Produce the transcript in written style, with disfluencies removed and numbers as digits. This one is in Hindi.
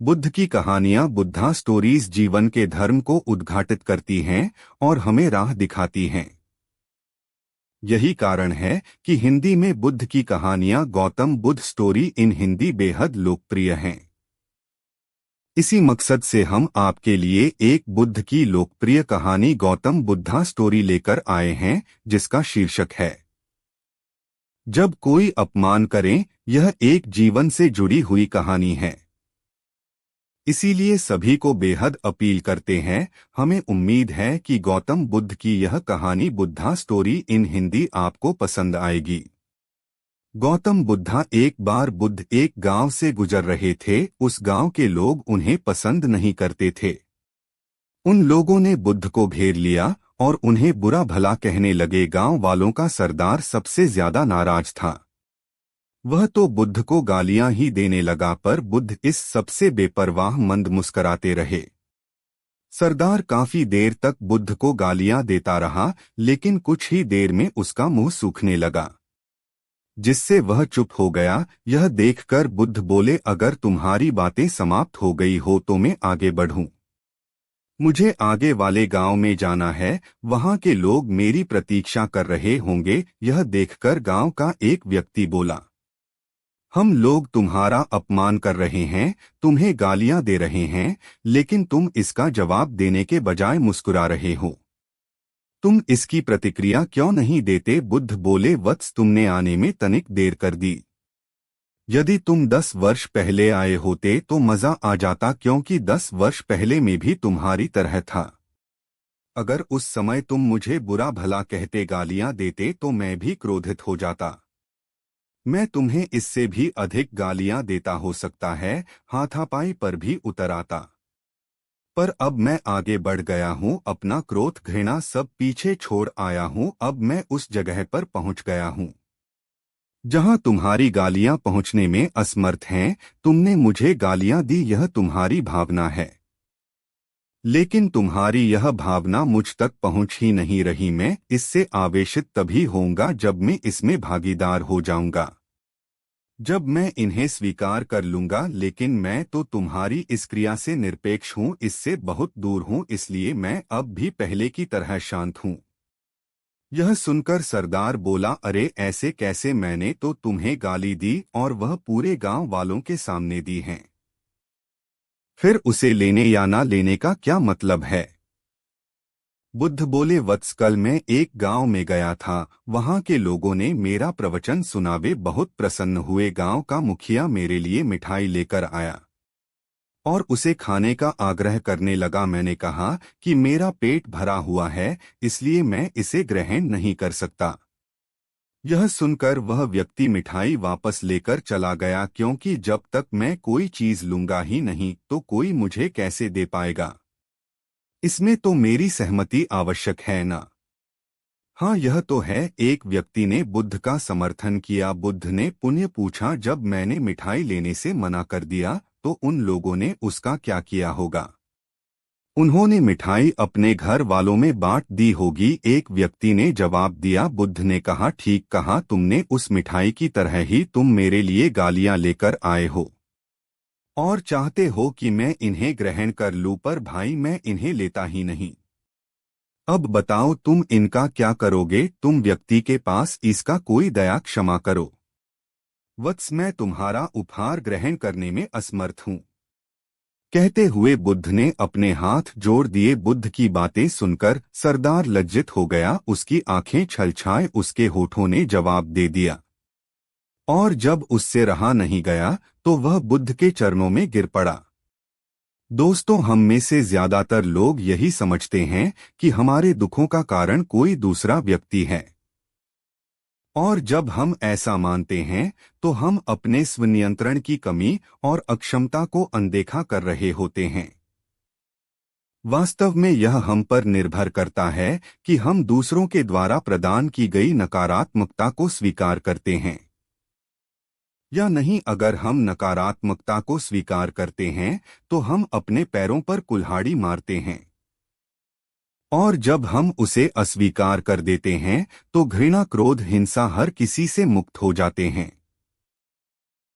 बुद्ध की कहानियां बुद्धा स्टोरीज जीवन के धर्म को उद्घाटित करती हैं और हमें राह दिखाती हैं। यही कारण है कि हिंदी में बुद्ध की कहानियां गौतम बुद्ध स्टोरी इन हिंदी बेहद लोकप्रिय हैं। इसी मकसद से हम आपके लिए एक बुद्ध की लोकप्रिय कहानी गौतम बुद्धा स्टोरी लेकर आए हैं, जिसका शीर्षक है जब कोई अपमान करे। यह एक जीवन से जुड़ी हुई कहानी है, इसीलिए सभी को बेहद अपील करते हैं। हमें उम्मीद है कि गौतम बुद्ध की यह कहानी बुद्धा स्टोरी इन हिंदी आपको पसंद आएगी। गौतम बुद्धा एक बार बुद्ध एक गांव से गुजर रहे थे। उस गांव के लोग उन्हें पसंद नहीं करते थे। उन लोगों ने बुद्ध को घेर लिया और उन्हें बुरा भला कहने लगे। गांव वालों का सरदार सबसे ज्यादा नाराज था। वह तो बुद्ध को गालियां ही देने लगा, पर बुद्ध इस सबसे बेपरवाह मंद मुस्कराते रहे। सरदार काफी देर तक बुद्ध को गालियां देता रहा, लेकिन कुछ ही देर में उसका मुंह सूखने लगा, जिससे वह चुप हो गया। यह देखकर बुद्ध बोले, अगर तुम्हारी बातें समाप्त हो गई हो तो मैं आगे बढ़ूं। मुझे आगे वाले गांव में जाना है, वहां के लोग मेरी प्रतीक्षा कर रहे होंगे। यह देखकर गांव का एक व्यक्ति बोला, हम लोग तुम्हारा अपमान कर रहे हैं, तुम्हें गालियां दे रहे हैं, लेकिन तुम इसका जवाब देने के बजाय मुस्कुरा रहे हो। तुम इसकी प्रतिक्रिया क्यों नहीं देते? बुद्ध बोले, वत्स, तुमने आने में तनिक देर कर दी। यदि तुम 10 वर्ष पहले आए होते तो मजा आ जाता, क्योंकि 10 वर्ष पहले मैं भी तुम्हारी तरह था। अगर उस समय तुम मुझे बुरा भला कहते, गालियां देते, तो मैं भी क्रोधित हो जाता। मैं तुम्हें इससे भी अधिक गालियां देता, हो सकता है हाथापाई पर भी उतर आता। पर अब मैं आगे बढ़ गया हूं, अपना क्रोध घृणा सब पीछे छोड़ आया हूं। अब मैं उस जगह पर पहुंच गया हूं जहां तुम्हारी गालियां पहुंचने में असमर्थ हैं। तुमने मुझे गालियां दी, यह तुम्हारी भावना है, लेकिन तुम्हारी यह भावना मुझ तक पहुंच ही नहीं रही। मैं इससे आवेशित तभी होऊंगा जब मैं इसमें भागीदार हो जाऊंगा, जब मैं इन्हें स्वीकार कर लूंगा। लेकिन मैं तो तुम्हारी इस क्रिया से निरपेक्ष हूं, इससे बहुत दूर हूं, इसलिए मैं अब भी पहले की तरह शांत हूं। यह सुनकर सरदार बोला, अरे ऐसे कैसे? मैंने तो तुम्हें गाली दी और वह पूरे गांव वालों के सामने दी है। फिर उसे लेने या ना लेने का क्या मतलब है? बुद्ध बोले, वत्स, कल मैं एक गांव में गया था। वहां के लोगों ने मेरा प्रवचन सुना, वे बहुत प्रसन्न हुए। गांव का मुखिया मेरे लिए मिठाई लेकर आया और उसे खाने का आग्रह करने लगा। मैंने कहा कि मेरा पेट भरा हुआ है, इसलिए मैं इसे ग्रहण नहीं कर सकता। यह सुनकर वह व्यक्ति मिठाई वापस लेकर चला गया, क्योंकि जब तक मैं कोई चीज लूंगा ही नहीं तो कोई मुझे कैसे दे पाएगा? इसमें तो मेरी सहमति आवश्यक है ना? हाँ, यह तो है। एक व्यक्ति ने बुद्ध का समर्थन किया। बुद्ध ने पुनः पूछा, जब मैंने मिठाई लेने से मना कर दिया तो उन लोगों ने उसका क्या किया होगा? उन्होंने मिठाई अपने घर वालों में बांट दी होगी। एक व्यक्ति ने जवाब दिया। बुद्ध ने कहा, ठीक कहा तुमने, उस मिठाई की तरह ही तुम मेरे लिए गालियां लेकर आए हो और चाहते हो कि मैं इन्हें ग्रहण कर लूं, पर भाई मैं इन्हें लेता ही नहीं। अब बताओ तुम इनका क्या करोगे? तुम व्यक्ति के पास इसका कोई दया क्षमा करो। वत्स, मैं तुम्हारा उपहार ग्रहण करने में असमर्थ हूं। कहते हुए बुद्ध ने अपने हाथ जोड़ दिए। बुद्ध की बातें सुनकर सरदार लज्जित हो गया। उसकी आंखें छलछाए। उसके होठों ने जवाब दे दिया और जब उससे रहा नहीं गया तो वह बुद्ध के चरणों में गिर पड़ा। दोस्तों, हम में से ज्यादातर लोग यही समझते हैं कि हमारे दुखों का कारण कोई दूसरा व्यक्ति है, और जब हम ऐसा मानते हैं तो हम अपने स्वनियंत्रण की कमी और अक्षमता को अनदेखा कर रहे होते हैं। वास्तव में यह हम पर निर्भर करता है कि हम दूसरों के द्वारा प्रदान की गई नकारात्मकता को स्वीकार करते हैं या नहीं। अगर हम नकारात्मकता को स्वीकार करते हैं तो हम अपने पैरों पर कुल्हाड़ी मारते हैं, और जब हम उसे अस्वीकार कर देते हैं तो घृणा, क्रोध, हिंसा हर किसी से मुक्त हो जाते हैं।